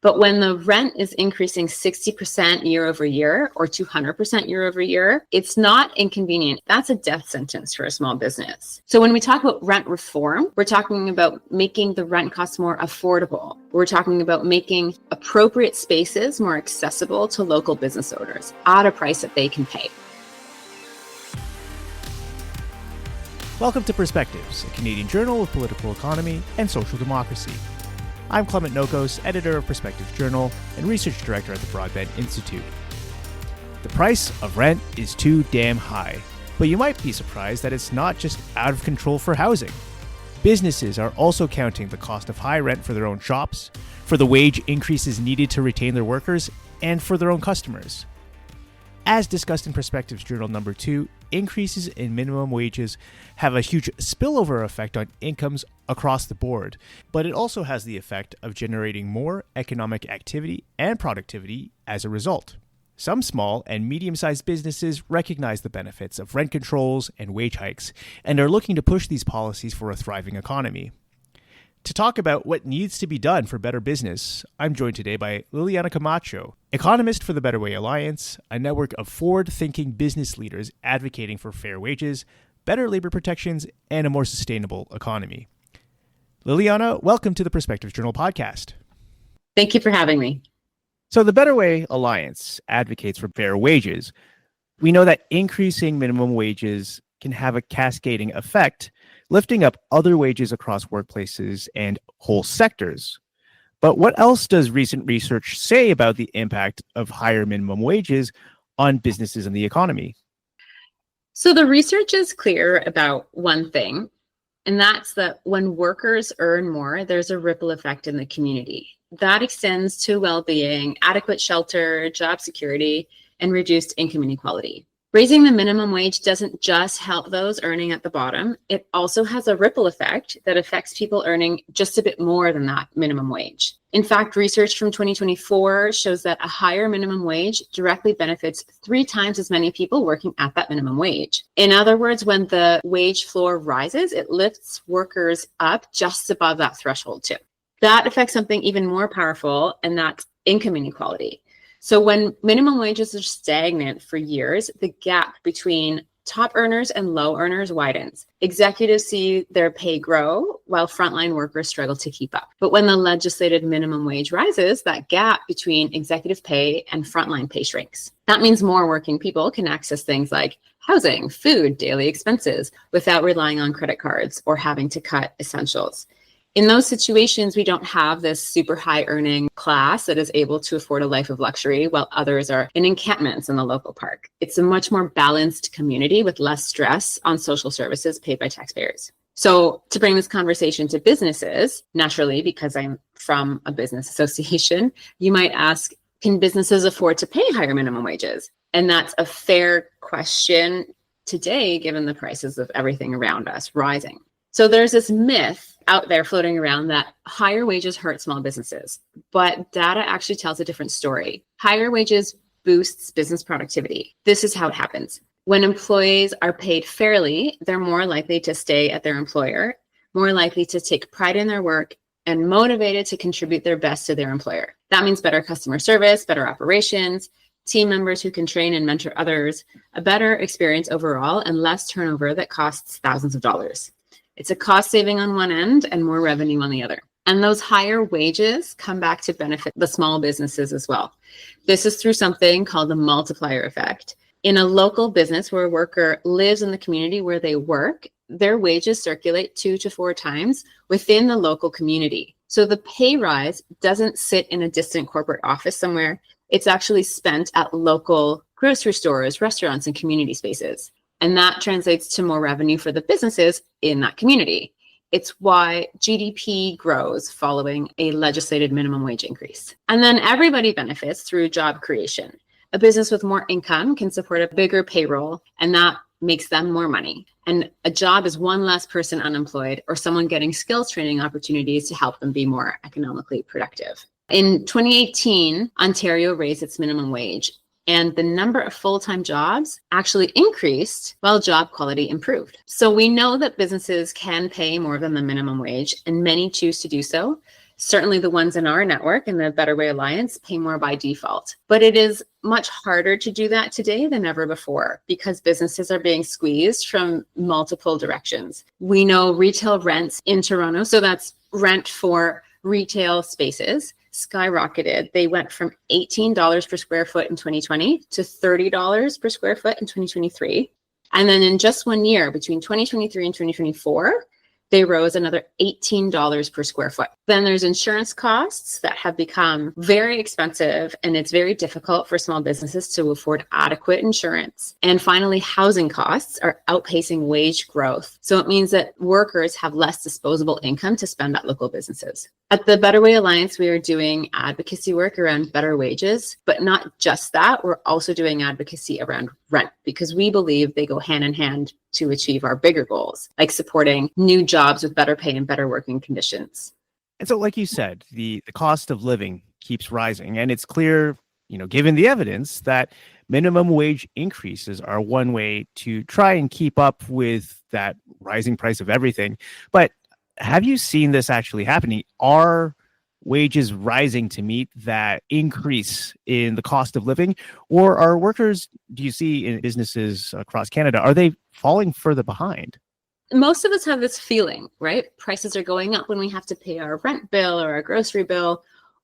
But when the rent is increasing 60% year over year or 200% year over year, it's not inconvenient. That's a death sentence for a small business. So when we talk about rent reform, we're talking about making the rent costs more affordable. We're talking about making appropriate spaces more accessible to local business owners at a price that they can pay. Welcome to Perspectives, a Canadian journal of political economy and social democracy. I'm Clement Nokos, editor of Perspectives Journal and research director at the Broadbent Institute. The price of rent is too damn high, but you might be surprised that it's not just out of control for housing. Businesses are also counting the cost of high rent for their own shops, for the wage increases needed to retain their workers, and for their own customers. As discussed in Perspectives Journal number 2, increases in minimum wages have a huge spillover effect on incomes across the board, but it also has the effect of generating more economic activity and productivity as a result. Some small and medium-sized businesses recognize the benefits of rent controls and wage hikes and are looking to push these policies for a thriving economy. To talk about what needs to be done for better business, I'm joined today by Liliana Camacho, economist for the Better Way Alliance, a network of forward-thinking business leaders advocating for fair wages, better labor protections, and a more sustainable economy. Liliana, welcome to the Perspectives Journal podcast. Thank you for having me. So the Better Way Alliance advocates for fair wages. We know that increasing minimum wages can have a cascading effect, lifting up other wages across workplaces and whole sectors. But what else does recent research say about the impact of higher minimum wages on businesses and the economy? So the research is clear about one thing, and that's that when workers earn more, there's a ripple effect in the community. That extends to well-being, adequate shelter, job security, and reduced income inequality. Raising the minimum wage doesn't just help those earning at the bottom. It also has a ripple effect that affects people earning just a bit more than that minimum wage. In fact, research from 2024 shows that a higher minimum wage directly benefits 3 times as many people working at that minimum wage. In other words, when the wage floor rises, it lifts workers up just above that threshold too. That affects something even more powerful, and that's income inequality. So when minimum wages are stagnant for years, the gap between top earners and low earners widens. Executives see their pay grow while frontline workers struggle to keep up. But when the legislated minimum wage rises, that gap between executive pay and frontline pay shrinks. That means more working people can access things like housing, food, daily expenses without relying on credit cards or having to cut essentials. In those situations, we don't have this super high earning class that is able to afford a life of luxury while others are in encampments in the local park. It's a much more balanced community with less stress on social services paid by taxpayers. So to bring this conversation to businesses, naturally, because I'm from a business association, you might ask, can businesses afford to pay higher minimum wages? And that's a fair question today, given the prices of everything around us rising. So there's this myth out there floating around that higher wages hurt small businesses, but data actually tells a different story. Higher wages boosts business productivity. This is how it happens. When employees are paid fairly, they're more likely to stay at their employer, more likely to take pride in their work, and motivated to contribute their best to their employer. That means better customer service, better operations, team members who can train and mentor others, a better experience overall, and less turnover that costs thousands of dollars. It's a cost saving on one end and more revenue on the other. And those higher wages come back to benefit the small businesses as well. This is through something called the multiplier effect. In a local business where a worker lives in the community where they work, their wages circulate 2 to 4 times within the local community. So the pay rise doesn't sit in a distant corporate office somewhere. It's actually spent at local grocery stores, restaurants, and community spaces. And that translates to more revenue for the businesses in that community. It's why GDP grows following a legislated minimum wage increase. And then everybody benefits through job creation. A business with more income can support a bigger payroll, and that makes them more money. And a job is one less person unemployed or someone getting skills training opportunities to help them be more economically productive. In 2018, Ontario raised its minimum wage, and the number of full-time jobs actually increased while job quality improved. So we know that businesses can pay more than the minimum wage, and many choose to do so. Certainly the ones in our network and the Better Way Alliance pay more by default. But it is much harder to do that today than ever before because businesses are being squeezed from multiple directions. We know retail rents in Toronto, so that's rent for retail spaces, skyrocketed. They went from $18 per square foot in 2020 to $30 per square foot in 2023. And then in just 1 year, between 2023 and 2024, they rose another $18 per square foot. Then there's insurance costs that have become very expensive, and it's very difficult for small businesses to afford adequate insurance. And finally, housing costs are outpacing wage growth. So it means that workers have less disposable income to spend at local businesses. At the Better Way Alliance, we are doing advocacy work around better wages, but not just that. We're also doing advocacy around rent because we believe they go hand in hand to achieve our bigger goals, like supporting new jobs with better pay and better working conditions. And so, like you said, the cost of living keeps rising, and it's clear, given the evidence, that minimum wage increases are one way to try and keep up with that rising price of everything. But have you seen this actually happening? Are wages rising to meet that increase in the cost of living? Or are workers, do you see in businesses across Canada, are they falling further behind? Most of us have this feeling, right? Prices are going up when we have to pay our rent bill or our grocery bill,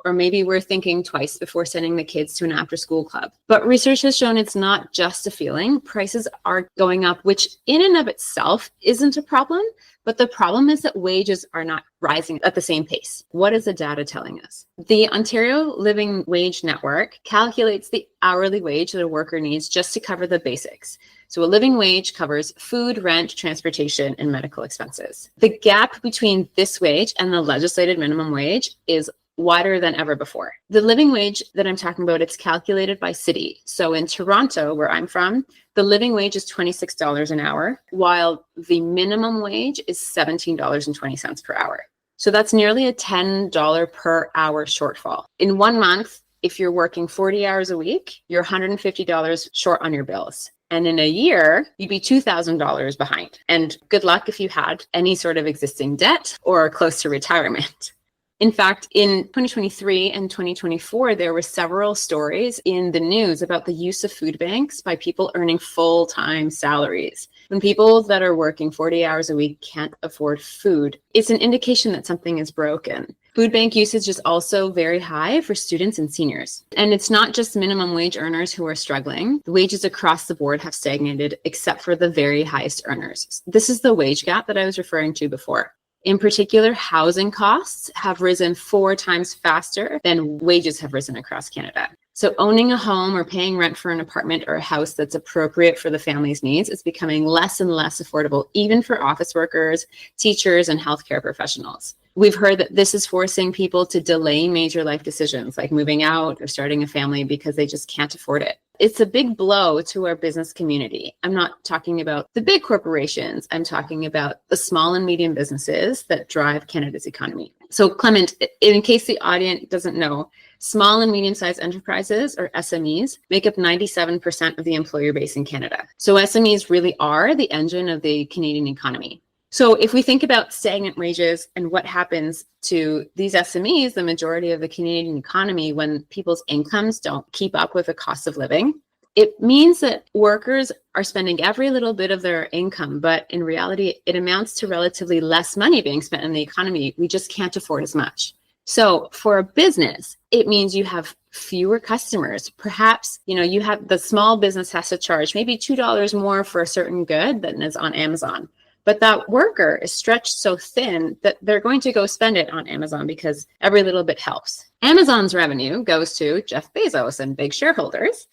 or maybe we're thinking twice before sending the kids to an after-school club. But research has shown it's not just a feeling. Prices are going up, which in and of itself isn't a problem. But the problem is that wages are not rising at the same pace. What is the data telling us? The Ontario Living Wage Network calculates the hourly wage that a worker needs just to cover the basics. So a living wage covers food, rent, transportation, and medical expenses. The gap between this wage and the legislated minimum wage is wider than ever before. The living wage that I'm talking about, it's calculated by city. So in Toronto, where I'm from, the living wage is $26 an hour, while the minimum wage is $17.20 per hour. So that's nearly a $10 per hour shortfall. In 1 month, if you're working 40 hours a week, you're $150 short on your bills. And in a year, you'd be $2,000 behind. And good luck if you had any sort of existing debt or are close to retirement. In fact, in 2023 and 2024, there were several stories in the news about the use of food banks by people earning full-time salaries. When people that are working 40 hours a week can't afford food, it's an indication that something is broken. Food bank usage is also very high for students and seniors. And it's not just minimum wage earners who are struggling. The wages across the board have stagnated, except for the very highest earners. This is the wage gap that I was referring to before. In particular, housing costs have risen 4 times faster than wages have risen across Canada. So owning a home or paying rent for an apartment or a house that's appropriate for the family's needs is becoming less and less affordable, even for office workers, teachers, and healthcare professionals. We've heard that this is forcing people to delay major life decisions like moving out or starting a family because they just can't afford it. It's a big blow to our business community. I'm not talking about the big corporations. I'm talking about the small and medium businesses that drive Canada's economy. So Clement, in case the audience doesn't know, small and medium-sized enterprises, or SMEs, make up 97% of the employer base in Canada. So SMEs really are the engine of the Canadian economy. So if we think about stagnant wages and what happens to these SMEs, the majority of the Canadian economy, when people's incomes don't keep up with the cost of living, it means that workers are spending every little bit of their income, but in reality, it amounts to relatively less money being spent in the economy. We just can't afford as much. So for a business, it means you have fewer customers. Perhaps, you have the small business has to charge maybe $2 more for a certain good than is on Amazon. But that worker is stretched so thin that they're going to go spend it on Amazon because every little bit helps. Amazon's revenue goes to Jeff Bezos and big shareholders,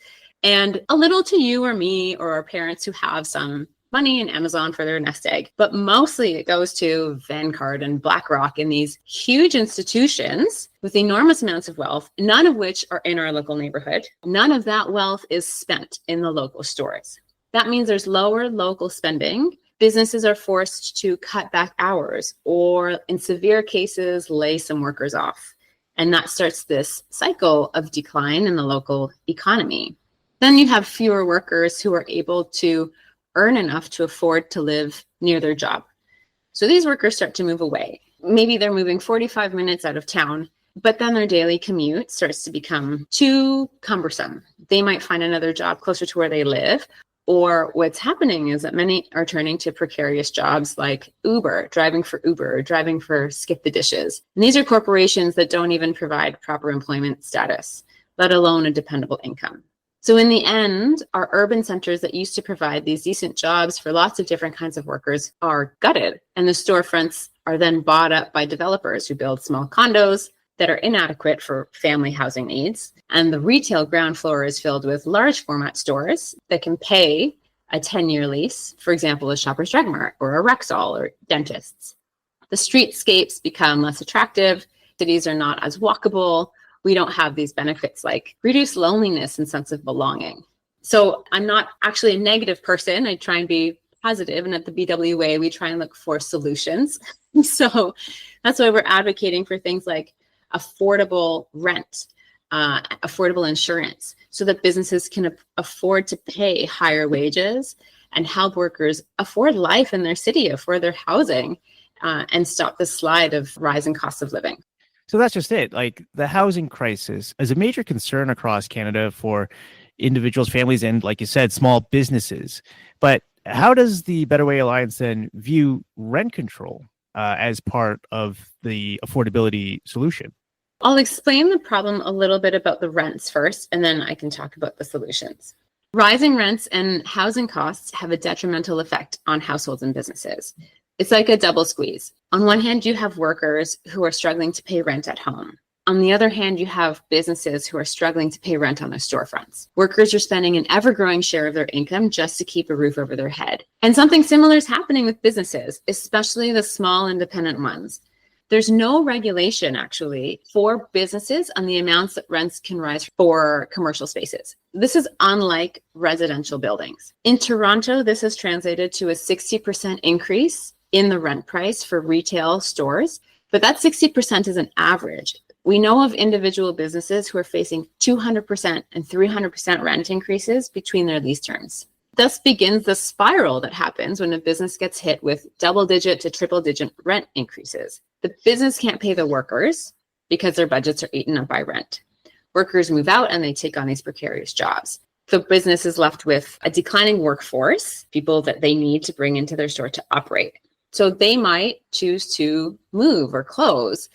and a little to you or me or our parents who have some money in Amazon for their nest egg. But mostly it goes to Vanguard and BlackRock and these huge institutions with enormous amounts of wealth, none of which are in our local neighborhood. None of that wealth is spent in the local stores. That means there's lower local spending. Businesses are forced to cut back hours or, in severe cases, lay some workers off. And that starts this cycle of decline in the local economy. Then you have fewer workers who are able to earn enough to afford to live near their job. So these workers start to move away. Maybe they're moving 45 minutes out of town, but then their daily commute starts to become too cumbersome. They might find another job closer to where they live. Or what's happening is that many are turning to precarious jobs like driving for Uber, or driving for Skip the Dishes. And these are corporations that don't even provide proper employment status, let alone a dependable income. So in the end, our urban centers that used to provide these decent jobs for lots of different kinds of workers are gutted. And the storefronts are then bought up by developers who build small condos that are inadequate for family housing needs. And the retail ground floor is filled with large format stores that can pay a 10-year lease, for example, a Shoppers Drug Mart or a Rexall or dentists. The streetscapes become less attractive. Cities are not as walkable. We don't have these benefits like reduced loneliness and sense of belonging. So I'm not actually a negative person. I try and be positive. And at the BWA, we try and look for solutions. So that's why we're advocating for things like affordable rent, affordable insurance, so that businesses can afford to pay higher wages and help workers afford life in their city, afford their housing, and stop the slide of rising costs of living. So that's just it. Like, the housing crisis is a major concern across Canada for individuals, families, and, like you said, small businesses. But how does the Better Way Alliance then view rent control as part of the affordability solution? I'll explain the problem a little bit about the rents first, and then I can talk about the solutions. Rising rents and housing costs have a detrimental effect on households and businesses. It's like a double squeeze. On one hand, you have workers who are struggling to pay rent at home. On the other hand, you have businesses who are struggling to pay rent on their storefronts. Workers are spending an ever-growing share of their income just to keep a roof over their head. And something similar is happening with businesses, especially the small independent ones. There's no regulation, actually, for businesses on the amounts that rents can rise for commercial spaces. This is unlike residential buildings. In Toronto, this has translated to a 60% increase in the rent price for retail stores, but that 60% is an average. We know of individual businesses who are facing 200% and 300% rent increases between their lease terms. Thus begins the spiral that happens when a business gets hit with double-digit to triple-digit rent increases. The business can't pay the workers because their budgets are eaten up by rent. Workers move out and they take on these precarious jobs. The business is left with a declining workforce, people that they need to bring into their store to operate. So they might choose to move or close.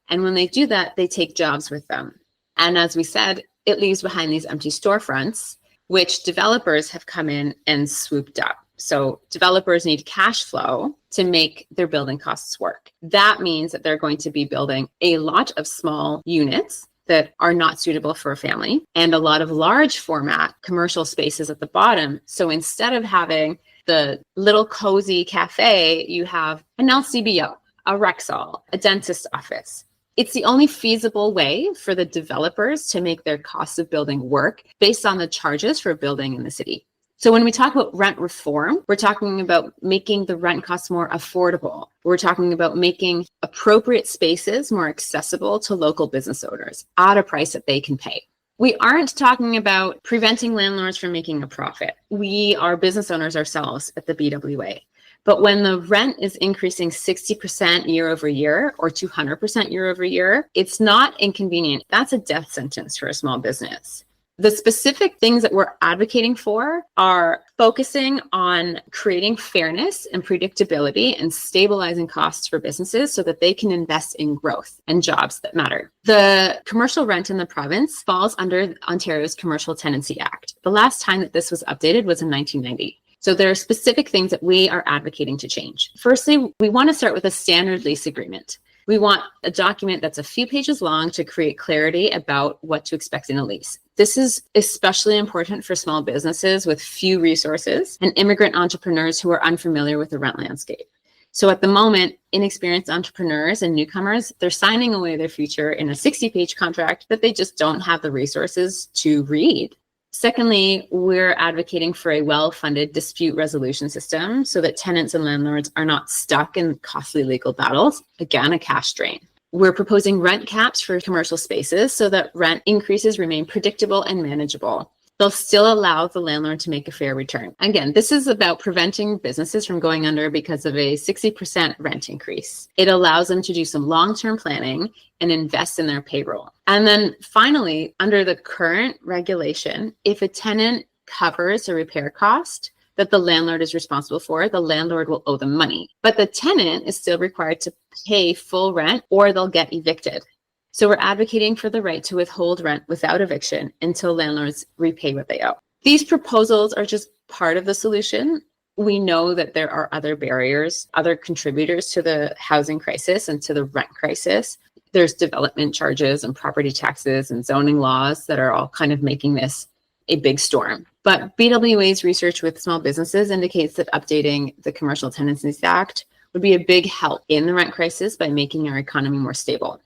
And when they do that, they take jobs with them. And as we said, it leaves behind these empty storefronts, which developers have come in and swooped up. So developers need cash flow to make their building costs work. That means that they're going to be building a lot of small units that are not suitable for a family and a lot of large format commercial spaces at the bottom. So instead of having the little cozy cafe, you have an LCBO, a Rexall, a dentist office. It's the only feasible way for the developers to make their cost of building work based on the charges for building in the city. So when we talk about rent reform, we're talking about making the rent costs more affordable. We're talking about making appropriate spaces more accessible to local business owners at a price that they can pay. We aren't talking about preventing landlords from making a profit. We are business owners ourselves at the BWA. But when the rent is increasing 60% year over year or 200% year over year, it's not inconvenient. That's a death sentence for a small business. The specific things that we're advocating for are focusing on creating fairness and predictability and stabilizing costs for businesses so that they can invest in growth and jobs that matter. The commercial rent in the province falls under Ontario's Commercial Tenancy Act. The last time that this was updated was in 1990. So there are specific things that we are advocating to change. Firstly, we want to start with a standard lease agreement. We want a document that's a few pages long to create clarity about what to expect in a lease. This is especially important for small businesses with few resources and immigrant entrepreneurs who are unfamiliar with the rent landscape. So at the moment, inexperienced entrepreneurs and newcomers, they're signing away their future in a 60-page contract that they just don't have the resources to read. Secondly, we're advocating for a well-funded dispute resolution system so that tenants and landlords are not stuck in costly legal battles. Again, a cash drain. We're proposing rent caps for commercial spaces so that rent increases remain predictable and manageable. they'll still allow the landlord to make a fair return. Again, this is about preventing businesses from going under because of a 60% rent increase. It allows them to do some long-term planning and invest in their payroll. And then finally, under the current regulation, if a tenant covers a repair cost that the landlord is responsible for, the landlord will owe them money. But the tenant is still required to pay full rent or they'll get evicted. So we're advocating for the right to withhold rent without eviction until landlords repay what they owe. These proposals are just part of the solution. We know that there are other barriers, other contributors to the housing crisis and to the rent crisis. There's development charges and property taxes and zoning laws that are all kind of making this a big storm. But BWA's research with small businesses indicates that updating the Commercial Tenancies Act would be a big help in the rent crisis by making our economy more stable.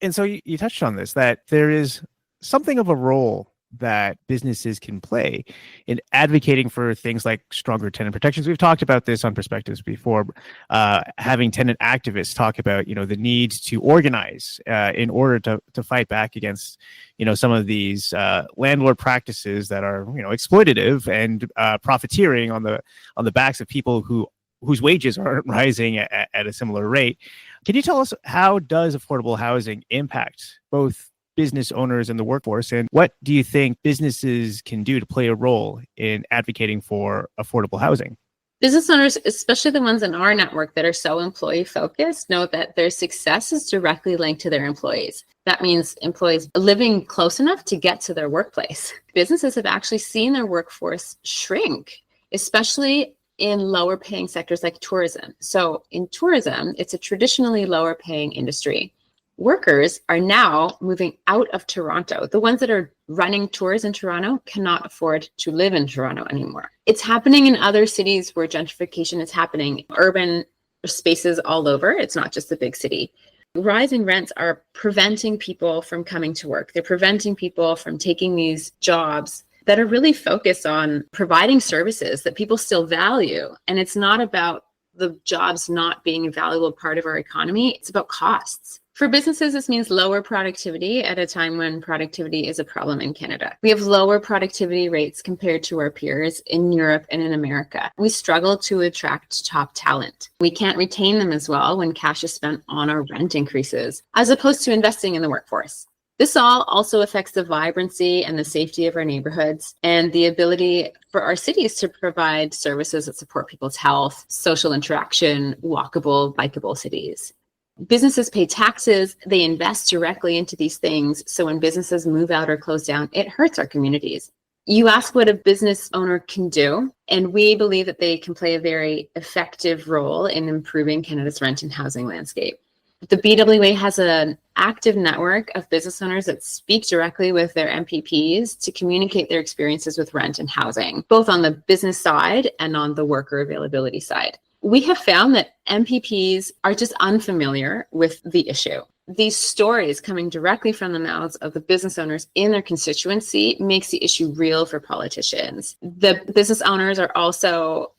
And so you touched on this, that there is something of a role that businesses can play in advocating for things like stronger tenant protections. We've talked about this on Perspectives before, having tenant activists talk about, the need to organize in order to fight back against, some of these landlord practices that are, exploitative and profiteering on the backs of people whose wages aren't rising at a similar rate. Can you tell us, how does affordable housing impact both business owners and the workforce? And what do you think businesses can do to play a role in advocating for affordable housing? Business owners, especially the ones in our network that are so employee focused, know that their success is directly linked to their employees. That means employees living close enough to get to their workplace. Businesses have actually seen their workforce shrink, especially in lower paying sectors like tourism. So in tourism, it's a traditionally lower paying industry. Workers are now moving out of Toronto. The ones that are running tours in Toronto cannot afford to live in Toronto anymore. It's happening in other cities where gentrification is happening, urban spaces all over. It's not just the big city. Rising rents are preventing people from coming to work. They're preventing people from taking these jobs that are really focused on providing services that people still value. And it's not about the jobs not being a valuable part of our economy. It's about costs. For businesses, this means lower productivity at a time when productivity is a problem in Canada. We have lower productivity rates compared to our peers in Europe and in America. We struggle to attract top talent. We can't retain them as well when cash is spent on our rent increases, as opposed to investing in the workforce. This all also affects the vibrancy and the safety of our neighborhoods and the ability for our cities to provide services that support people's health, social interaction, walkable, bikeable cities. Businesses pay taxes, they invest directly into these things. So when businesses move out or close down, it hurts our communities. You ask what a business owner can do, and we believe that they can play a very effective role in improving Canada's rent and housing landscape. The BWA has an active network of business owners that speak directly with their MPPs to communicate their experiences with rent and housing, both on the business side and on the worker availability side. We have found that MPPs are just unfamiliar with the issue. These stories coming directly from the mouths of the business owners in their constituency makes the issue real for politicians. The business owners are also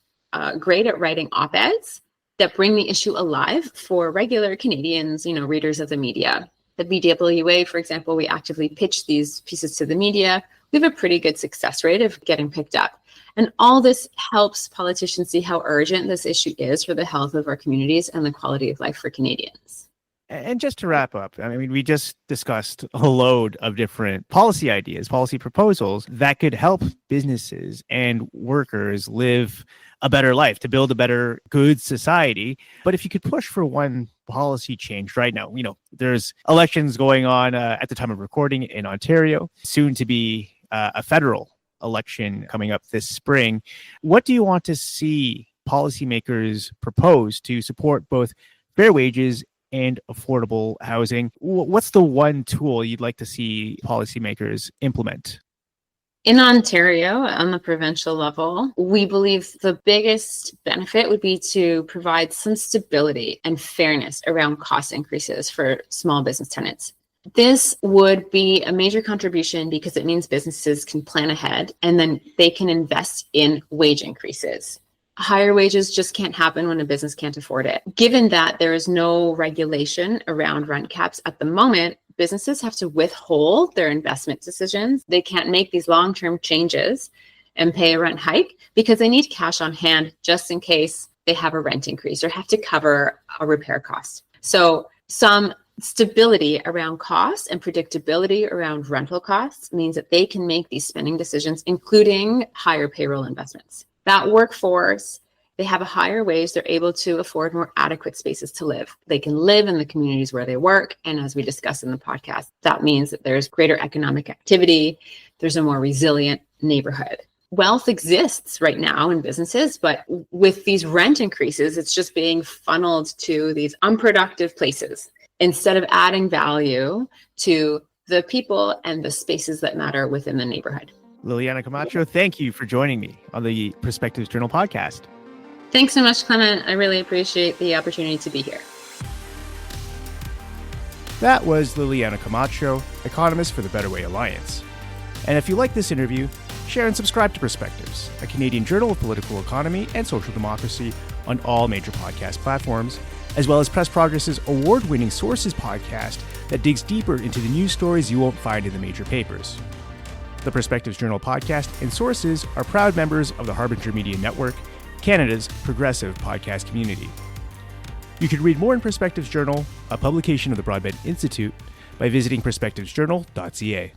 great at writing op-eds that bring the issue alive for regular Canadians, readers of the media. The BWA, for example, we actively pitch these pieces to the media. We have a pretty good success rate of getting picked up. And all this helps politicians see how urgent this issue is for the health of our communities and the quality of life for Canadians. And just to wrap up, we just discussed a load of different policy ideas, policy proposals that could help businesses and workers live a better life, to build a better, good society. But if you could push for one policy change right now, there's elections going on at the time of recording in Ontario, soon to be a federal election coming up this spring. What do you want to see policymakers propose to support both fair wages and affordable housing? What's the one tool you'd like to see policymakers implement? In Ontario, on the provincial level, we believe the biggest benefit would be to provide some stability and fairness around cost increases for small business tenants. This would be a major contribution because it means businesses can plan ahead and then they can invest in wage increases. Higher wages just can't happen when a business can't afford it. Given that there is no regulation around rent caps at the moment, businesses have to withhold their investment decisions. They can't make these long-term changes and pay a rent hike because they need cash on hand just in case they have a rent increase or have to cover a repair cost. So some stability around costs and predictability around rental costs means that they can make these spending decisions, including higher payroll investments. That workforce, they have a higher wage, they're able to afford more adequate spaces to live. They can live in the communities where they work. And as we discussed in the podcast, that means that there's greater economic activity, there's a more resilient neighborhood. Wealth exists right now in businesses, but with these rent increases, it's just being funneled to these unproductive places instead of adding value to the people and the spaces that matter within the neighborhood. Liliana Camacho, thank you for joining me on the Perspectives Journal podcast. Thanks so much, Clement. I really appreciate the opportunity to be here. That was Liliana Camacho, economist for the Better Way Alliance. And if you like this interview, share and subscribe to Perspectives, a Canadian journal of political economy and social democracy on all major podcast platforms, as well as Press Progress's award-winning Sources podcast that digs deeper into the news stories you won't find in the major papers. The Perspectives Journal podcast and Sources are proud members of the Harbinger Media Network, Canada's progressive podcast community. You can read more in Perspectives Journal, a publication of the Broadbent Institute, by visiting perspectivesjournal.ca.